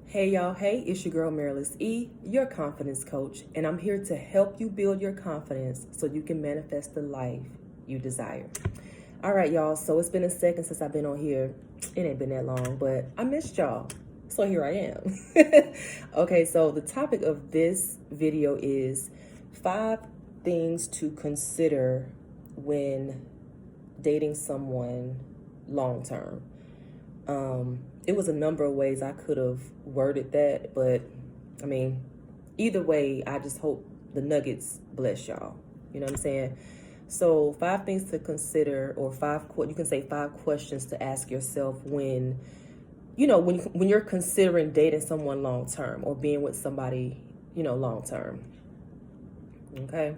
Hey y'all, hey, it's your girl Marilys E, your confidence coach, and I'm here to help you build your confidence so you can manifest the life you desire. All right, y'all, so it's been a second since I've been on here. It ain't been that long, but I missed y'all. So here I am. Okay, so the topic of this video is 5 things to consider when dating someone long term. It was a number of ways I could have worded that, but I mean, either way, I just hope the nuggets bless y'all. You know what I'm saying? So 5 things to consider, or you can say 5 questions to ask yourself when, when you're considering dating someone long term or being with somebody, long term. Okay.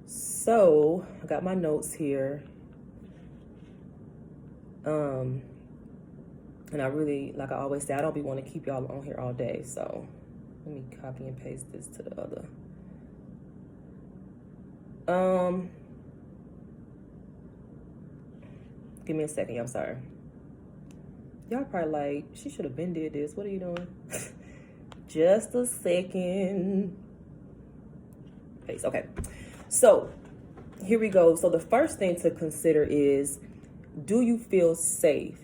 So I got my notes here. And I really, like I always say, I don't be want to keep y'all on here all day. So let me copy and paste this to the other. Give me a second. I'm sorry. Y'all probably like, she should have been did this. What are you doing? Just a second. Paste. Okay. So here we go. So the first thing to consider is, do you feel safe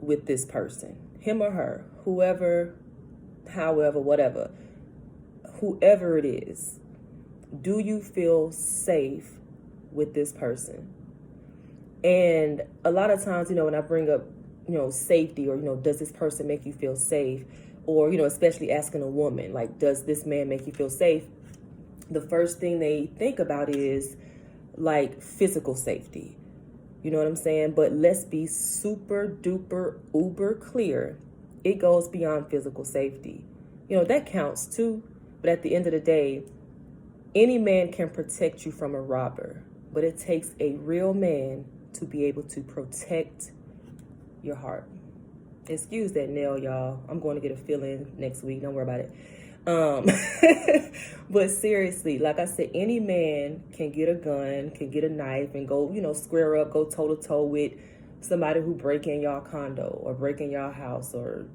with this person, him or her, whoever, however, whatever, whoever it is? Do you feel safe with this person? And a lot of times, when I bring up, safety, or, does this person make you feel safe? Or, especially asking a woman, like, does this man make you feel safe? The first thing they think about is like physical safety. You know what I'm saying? But let's be super duper uber clear. It goes beyond physical safety. That counts too. But at the end of the day, any man can protect you from a robber. But it takes a real man to be able to protect your heart. Excuse that nail, y'all. I'm going to get a fill-in next week. Don't worry about it. But seriously, like I said, any man can get a gun, can get a knife, and go, square up, go toe to toe with somebody who break in y'all condo or break in y'all house, or,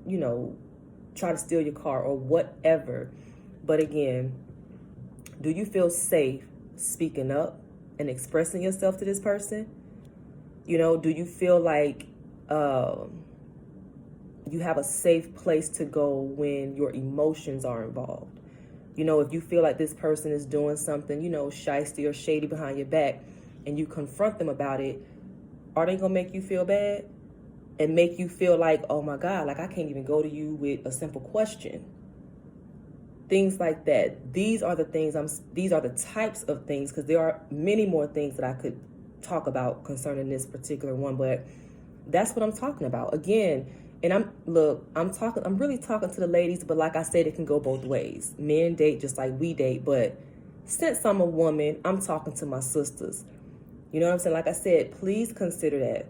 try to steal your car or whatever. But again, do you feel safe speaking up and expressing yourself to this person? Do you feel like, you have a safe place to go when your emotions are involved? If you feel like this person is doing something, shysty or shady behind your back, and you confront them about it, are they gonna make you feel bad and make you feel like, oh my God, like I can't even go to you with a simple question? Things like that. These are the types of things, because there are many more things that I could talk about concerning this particular one, but that's what I'm talking about. Again, and I'm really talking to the ladies, but like I said, it can go both ways. Men date just like we date, but since I'm a woman, I'm talking to my sisters. You know what I'm saying? Like I said, please consider that.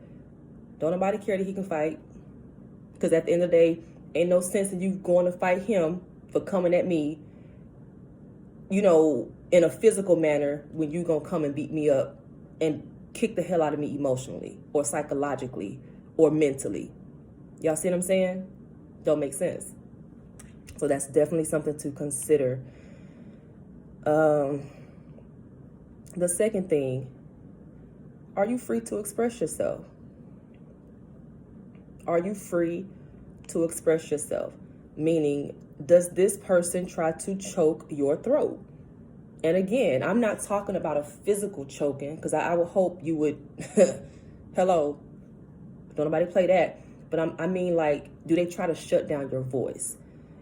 Don't nobody care that he can fight, because at the end of the day, ain't no sense in you going to fight him for coming at me, in a physical manner, when you gonna come and beat me up and kick the hell out of me emotionally or psychologically or mentally. Y'all see what I'm saying? Don't make sense. So that's definitely something to consider. The second thing, are you free to express yourself? Are you free to express yourself? Meaning, does this person try to choke your throat? And again, I'm not talking about a physical choking, because I would hope you would, hello, don't nobody play that. But I mean, like, do they try to shut down your voice?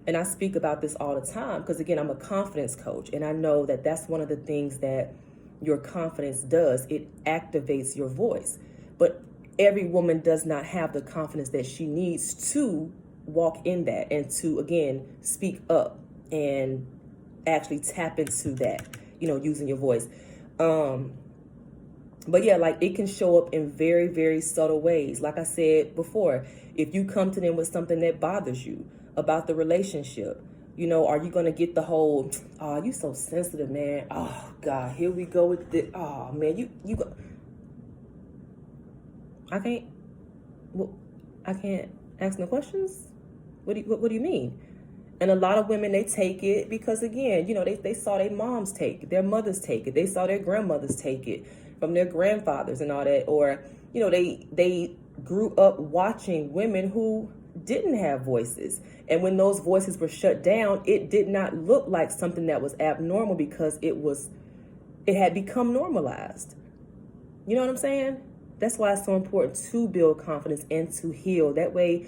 And I speak about this all the time because, again, I'm a confidence coach. And I know that that's one of the things that your confidence does. It activates your voice. But every woman does not have the confidence that she needs to walk in that and to, again, speak up and actually tap into that, using your voice. But yeah, like, it can show up in very, very subtle ways. Like I said before, if you come to them with something that bothers you about the relationship, are you going to get the whole, oh, you so sensitive, man. Oh God, here we go with this. Oh man, you go. I can't ask no questions. What do you mean? And a lot of women, they take it because, again, they saw their moms take it, their mothers take it, they saw their grandmothers take it from their grandfathers and all that. Or, they grew up watching women who didn't have voices. And when those voices were shut down, it did not look like something that was abnormal because it had become normalized. You know what I'm saying? That's why it's so important to build confidence and to heal. That way,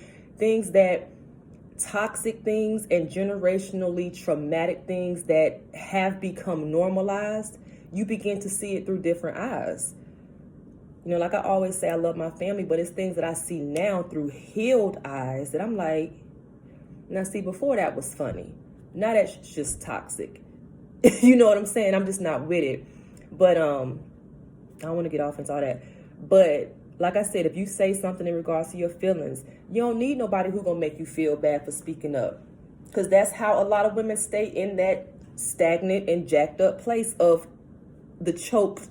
toxic things and generationally traumatic things that have become normalized, you begin to see it through different eyes. Like I always say, I love my family, but it's things that I see now through healed eyes that I'm like, now see, before that was funny. Now that's just toxic. You know what I'm saying? I'm just not with it. But I don't want to get off into all that. But like I said, if you say something in regards to your feelings, you don't need nobody who's going to make you feel bad for speaking up. Because that's how a lot of women stay in that stagnant and jacked up place of the choked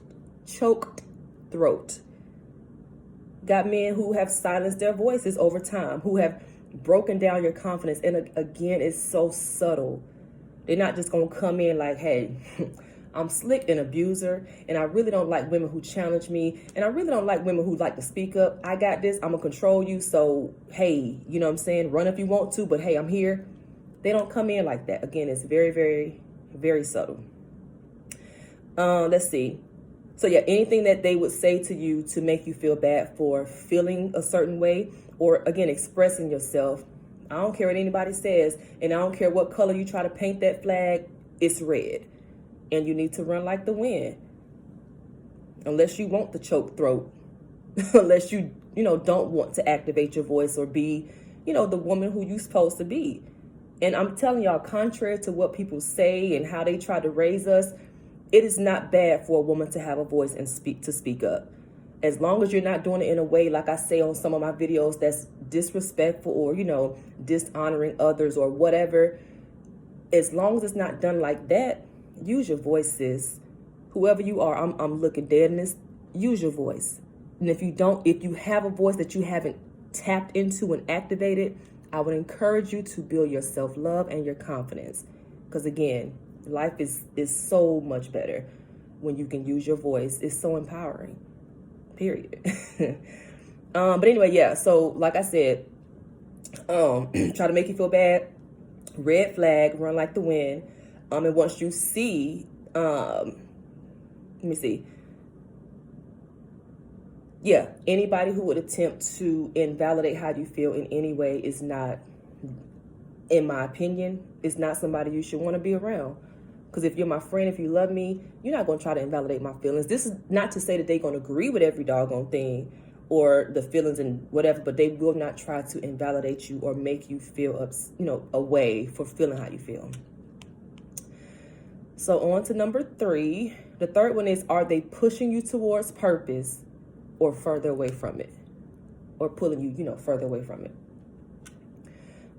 throat. Got men who have silenced their voices over time, who have broken down your confidence. And again, it's so subtle. They're not just going to come in like, hey, I'm slick and abuser, and I really don't like women who challenge me, and I really don't like women who like to speak up. I got this. I'm going to control you. So, hey, you know what I'm saying? Run if you want to, but hey, I'm here. They don't come in like that. Again, it's very, very, very subtle. Let's see. So yeah, anything that they would say to you to make you feel bad for feeling a certain way, or again, expressing yourself. I don't care what anybody says, and I don't care what color you try to paint that flag, it's red. And you need to run like the wind. Unless you want the choke throat. Unless you don't want to activate your voice or be, the woman who you're supposed to be. And I'm telling y'all, contrary to what people say and how they try to raise us, it is not bad for a woman to have a voice and speak up. As long as you're not doing it in a way, like I say on some of my videos, that's disrespectful or, dishonoring others or whatever. As long as it's not done like that, use your voice, sis. Whoever you are, I'm looking dead in this. Use your voice. And if you have a voice that you haven't tapped into and activated, I would encourage you to build your self-love and your confidence. Because again, life is so much better when you can use your voice. It's so empowering. Period. But anyway, yeah. So like I said, try to make you feel bad. Red flag, run like the wind. And once you see, let me see. Yeah, anybody who would attempt to invalidate how you feel in any way is not, in my opinion, is not somebody you should want to be around. Because if you're my friend, if you love me, you're not going to try to invalidate my feelings. This is not to say that they're going to agree with every doggone thing or the feelings and whatever, but they will not try to invalidate you or make you feel away for feeling how you feel. So on to number 3. The third one is, are they pushing you towards purpose or further away from it? Or pulling you, further away from it?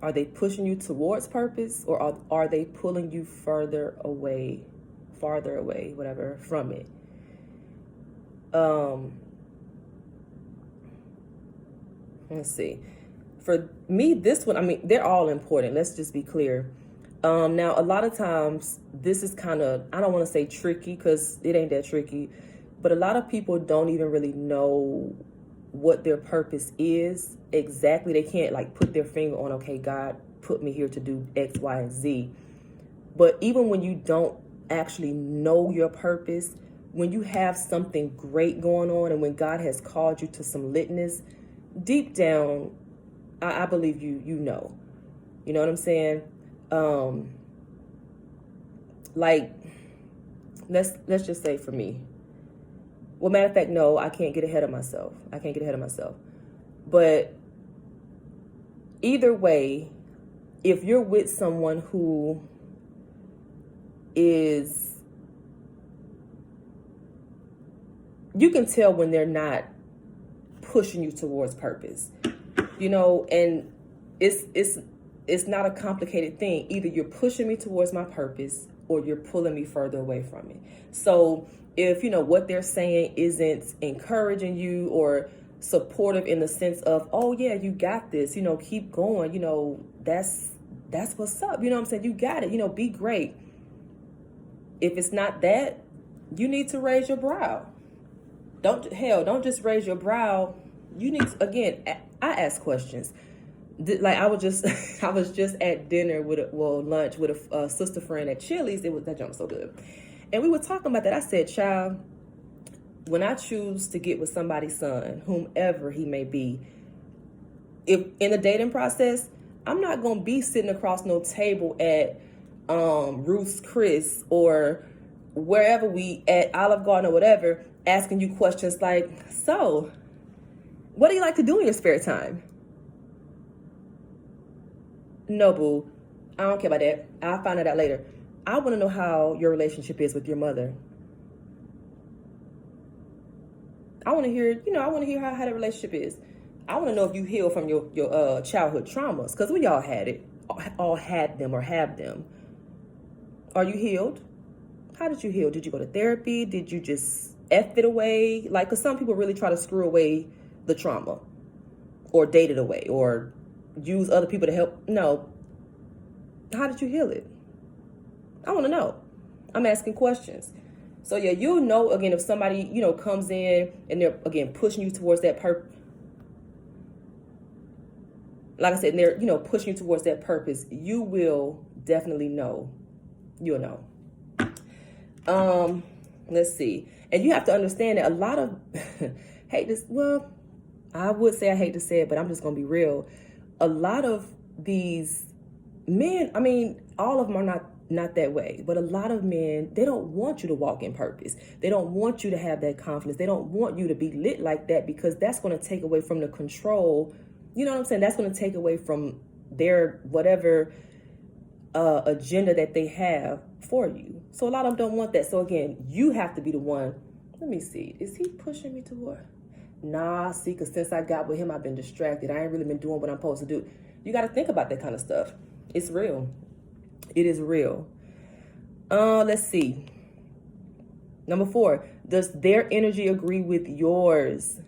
Are they pushing you towards purpose, or are they pulling you farther away, whatever, from it? Let's see. For me, this one, they're all important. Let's just be clear. Now, a lot of times, this is kind of, I don't want to say tricky because it ain't that tricky, but a lot of people don't even really know what their purpose is exactly. They can't put their finger on, okay, God put me here to do X, Y, and Z. But even when you don't actually know your purpose, when you have something great going on and when God has called you to some litness, deep down, I believe you know. You know what I'm saying? Let's just say for me. Well, matter of fact, no, I can't get ahead of myself. But either way, if you're with someone who is, you can tell when they're not pushing you towards purpose, and it's not a complicated thing. Either you're pushing me towards my purpose or you're pulling me further away from it. So if, what they're saying isn't encouraging you or supportive in the sense of, oh yeah, you got this, keep going, that's that's what's up. You know what I'm saying? You got it. You know, be great. If it's not that, you need to raise your brow. Don't just raise your brow. You need to, again, I ask questions. Like I was just I was just at dinner with lunch with a sister friend at Chili's. That junk was so good. And we were talking about that. I said, child, when I choose to get with somebody's son, whomever he may be, if in the dating process, I'm not gonna be sitting across no table at Ruth's Chris or wherever we at Olive Garden or whatever, asking you questions like, so what do you like to do in your spare time? No, boo. I don't care about that. I'll find it out later. I want to know how your relationship is with your mother. I want to hear, how that relationship is. I want to know if you heal from your childhood traumas, because we all had it, all had them or have them. Are you healed? How did you heal? Did you go to therapy? Did you just F it away? Like, because some people really try to screw away the trauma or date it away or use other people to help. No. How did you heal it? I want to know. I'm asking questions. So yeah, you'll know, again, if somebody, comes in and they're, again, pushing you towards that purpose. Like I said, and they're, pushing you towards that purpose, you will definitely know. You'll know. Let's see. And you have to understand that a lot of, I would say I hate to say it, but I'm just going to be real. A lot of these men, all of them are not that way, but a lot of men, they don't want you to walk in purpose. They don't want you to have that confidence. They don't want you to be lit like that, because that's going to take away from the control. You know what I'm saying? That's going to take away from their whatever agenda that they have for you. So a lot of them don't want that. So again, you have to be the one. Let me see. Is he pushing me toward? Nah, see, because since I got with him, I've been distracted. I ain't really been doing what I'm supposed to do. You got to think about that kind of stuff. It's real. It is real. Let's see. Number 4, does their energy agree with yours?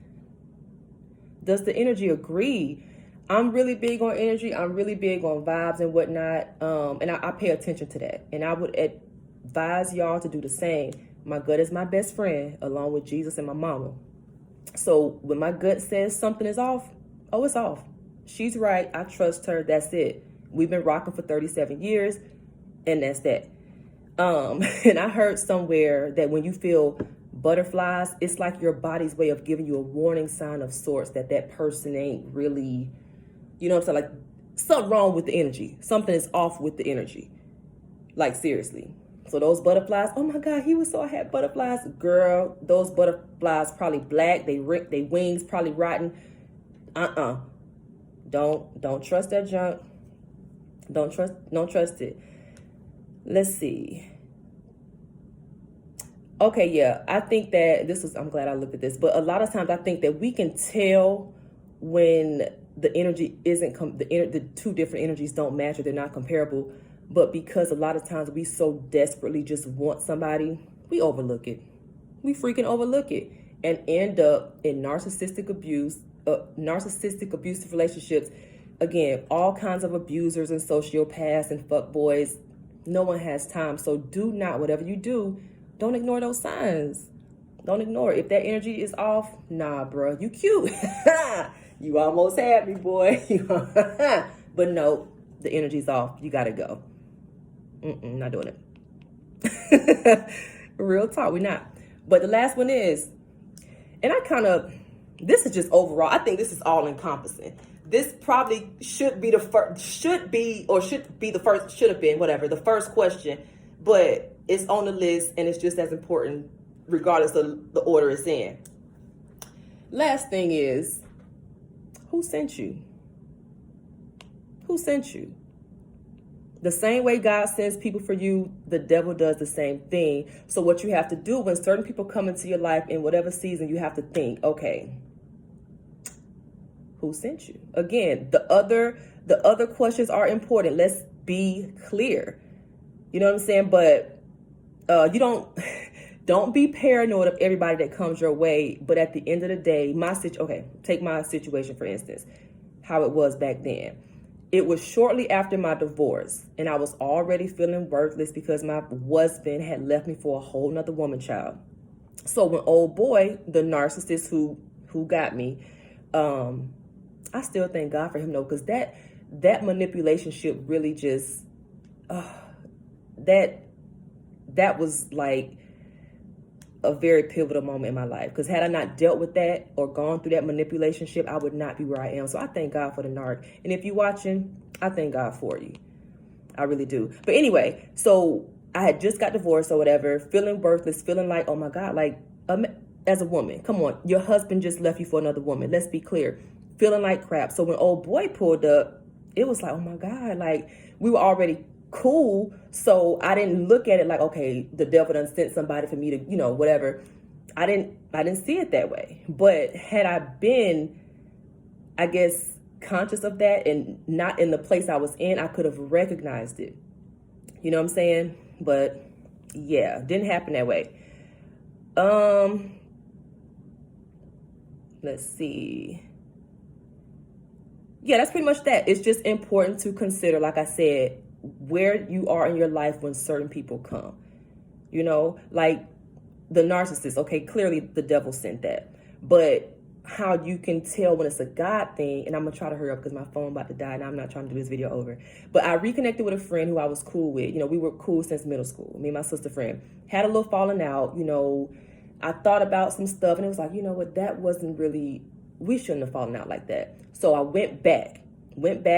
Does the energy agree? I'm really big on energy. I'm really big on vibes and whatnot. And I pay attention to that. And I would advise y'all to do the same. My gut is my best friend, along with Jesus and my mama. So when my gut says something is off, it's off. She's right. I trust her. That's it. We've been rocking for 37 years, and that's that. And I heard somewhere that when you feel butterflies, it's like your body's way of giving you a warning sign of sorts that person ain't really, you know what I'm saying? Like, something wrong with the energy. Something is off with the energy. Like, seriously. So those butterflies, oh my God, he was so I had butterflies. Girl, those butterflies probably black. They wings probably rotten. Don't trust that junk. Don't trust it. Let's see. Okay, yeah, I think that I'm glad I looked at this, but a lot of times I think that we can tell when the energy the two different energies don't match or they're not comparable, but because a lot of times we so desperately just want somebody, we overlook it. We freaking overlook it and end up in narcissistic abusive relationships. Again, all kinds of abusers and sociopaths and fuckboys. No one has time. So do not, whatever you do, don't ignore those signs. Don't ignore it. If that energy is off, nah, bro, you cute. You almost had me, boy. But no, the energy's off. You gotta go. Not doing it. Real talk, we're not. But the last one is, and this is just overall, I think this is all encompassing. This probably should have been the first question, but it's on the list and it's just as important regardless of the order it's in. Last thing is, who sent you? Who sent you? The same way God sends people for you, the devil does the same thing. So what you have to do when certain people come into your life in whatever season, you have to think, okay, who sent you? Again, the other questions are important. Let's be clear. You know what I'm saying? But you don't be paranoid of everybody that comes your way. But at the end of the day, take my situation for instance, how it was back then. It was shortly after my divorce, and I was already feeling worthless because my husband had left me for a whole nother woman child. So when old boy, the narcissist who got me, I still thank God for him though, because that manipulation ship really just that was like a very pivotal moment in my life. Because had I not dealt with that or gone through that manipulation ship, I would not be where I am. So I thank God for the narc. And if you're watching, I thank God for you. I really do. But anyway, so I had just got divorced or whatever, feeling worthless, feeling like, oh my God, like as a woman, come on, your husband just left you for another woman. Let's be clear. Feeling like crap. So when old boy pulled up, it was like, oh my God, like we were already cool. So I didn't look at it like, okay, the devil done sent somebody for me to, whatever. I didn't see it that way. But had I been, I guess, conscious of that and not in the place I was in, I could have recognized it. You know what I'm saying? But yeah, didn't happen that way. Let's see. Yeah, that's pretty much that. It's just important to consider, like I said, where you are in your life when certain people come. Like the narcissist. Okay, clearly the devil sent that. But how you can tell when it's a God thing, and I'm going to try to hurry up because my phone about to die and I'm not trying to do this video over. But I reconnected with a friend who I was cool with. We were cool since middle school. Me and my sister friend. Had a little falling out, I thought about some stuff and it was like, you know what, that wasn't really, we shouldn't have fallen out like that. So I went back,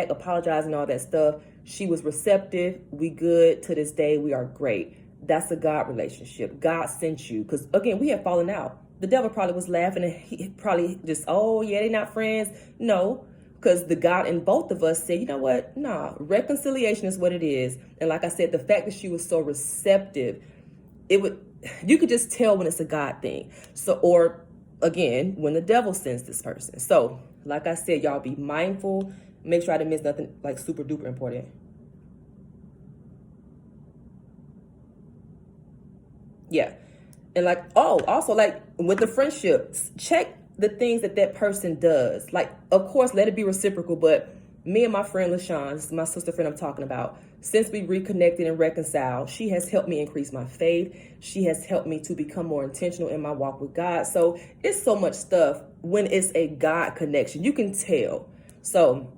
apologizing, all that stuff. She was receptive. We good to this day. We are great. That's a God relationship. God sent you. Because again, we had fallen out. The devil probably was laughing and he probably just, oh yeah, they're not friends. No, because the God in both of us said, you know what? Nah, reconciliation is what it is. And like I said, the fact that she was so receptive, you could just tell when it's a God thing. So, or again, when the devil sends this person. So like I said, y'all be mindful. Make sure I didn't miss nothing like super duper important. Yeah. And like, also like with the friendships, check the things that person does. Like, of course, let it be reciprocal. But me and my friend LaShawn, this is my sister friend I'm talking about, since we reconnected and reconciled, she has helped me increase my faith. She has helped me to become more intentional in my walk with God. So it's so much stuff when it's a God connection. You can tell. So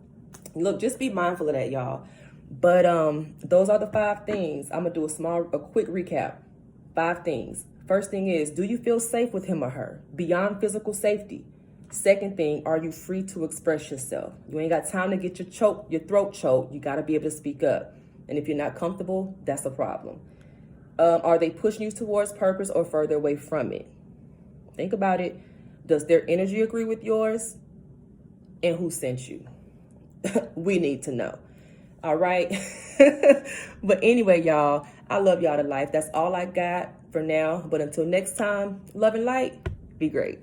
look, just be mindful of that, y'all. But those are the 5 things. I'm going to do a quick recap. 5 things. First thing is, do you feel safe with him or her? Beyond physical safety. Second thing, are you free to express yourself? You ain't got time to get your throat choked. You got to be able to speak up. And if you're not comfortable, that's a problem. Are they pushing you towards purpose or further away from it? Think about it. Does their energy agree with yours? And who sent you? We need to know. All right. But anyway, y'all, I love y'all to life. That's all I got for now. But until next time, love and light. Be great.